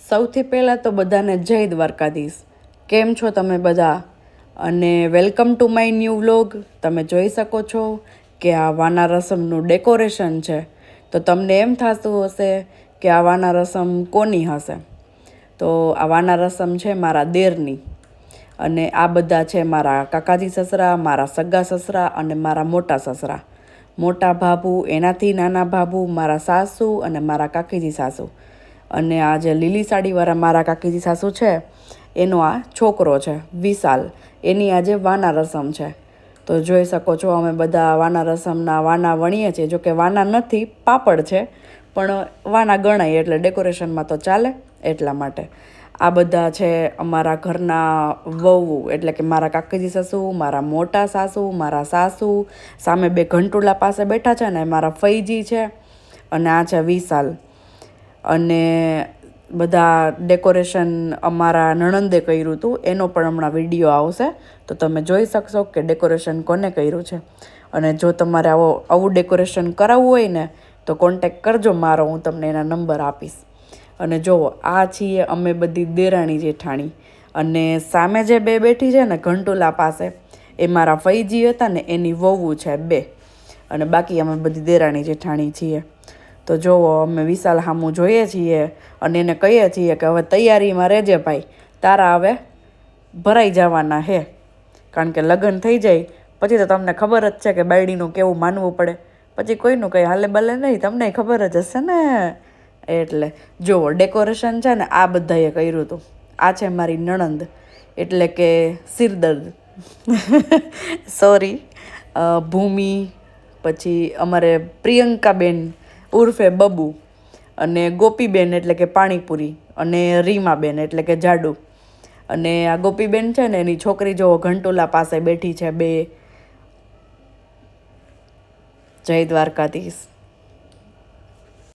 સૌથી પહેલાં તો બધાને જય દ્વારકાધીશ. કેમ છો તમે બધા? અને welcome to my new vlog. તમે જોઈ શકો છો કે આ વાના રસમનું ડેકોરેશન છે. તો તમને એમ થતું હશે કે આ વાના રસમ કોની હશે? તો આ વાના રસમ છે મારા દેરની. અને આ બધા છે મારા કાકાજી સસરા, મારા સગા સસરા અને મારા મોટા સસરા. મોટા ભાભુ, એનાથી નાના ભાભુ, મારા સાસુ અને મારા કાકીજી સાસુ. અને આ જે લીલી સાડીવાળા મારા કાકીજી સાસુ છે એનો આ છોકરો છે વિશાલ. એની આજે વાના રસમ છે. તો જોઈ શકો છો અમે બધા વાના રસમના વાના વણીએ છીએ. જોકે વાના નથી, પાપડ છે, પણ વાના ગણાય એટલે ડેકોરેશનમાં તો ચાલે એટલા માટે. આ બધા છે અમારા ઘરના વહુ, એટલે કે મારા કાકીજી સાસુ, મારા મોટા સાસુ, મારા સાસુ. સામે બે ઘંટુલા પાસે બેઠા છે ને મારા ફઈજી છે, અને આ છે વિશાલ. અને બધા ડેકોરેશન અમારા નણંદે કર્યું હતું, એનો પણ હમણાં વિડીયો આવશે, તો તમે જોઈ શકશો કે ડેકોરેશન કોને કર્યું છે. અને જો તમારે આવું ડેકોરેશન કરાવવું હોય ને તો કોન્ટેક કરજો મારો, હું તમને એના નંબર આપીશ. અને જુઓ, આ છીએ અમે બધી દેરાણી જેઠાણી. અને સામે જે બે બેઠી છે ને ઘંટુલા પાસે, એ મારા ફઈજી હતા ને એની વહુ છે બે. અને બાકી અમે બધી દેરાણી જેઠાણી છીએ. તો જુઓ, અમે વિશાલ સામું જોઈએ છીએ અને એને કહીએ છીએ કે હવે તૈયારીમાં રહેજે ભાઈ, તારા હવે ભરાઈ જવાના હે. કારણ કે લગ્ન થઈ જાય પછી તો તમને ખબર જ છે કે બાયડીનું કેવું માનવું પડે. પછી કોઈનું કંઈ હાલે બાલે નહીં, તમને ખબર જ હશે ને. એટલે જુઓ, ડેકોરેશન છે ને આ બધાએ કર્યું હતું. આ છે મારી નણંદ, એટલે કે સિરદર્દ સોરી, ભૂમિ. પછી અમારે પ્રિયંકાબેન ઉર્ફે બબુ, અને ગોપીબેન એટલે કે પાણીપુરી, અને રીમાબેન એટલે કે જાડુ. અને આ ગોપીબેન છે ને એની છોકરી જો ઘંટોલા પાસે બેઠી છે બે. જય દ્વારકાધીશ.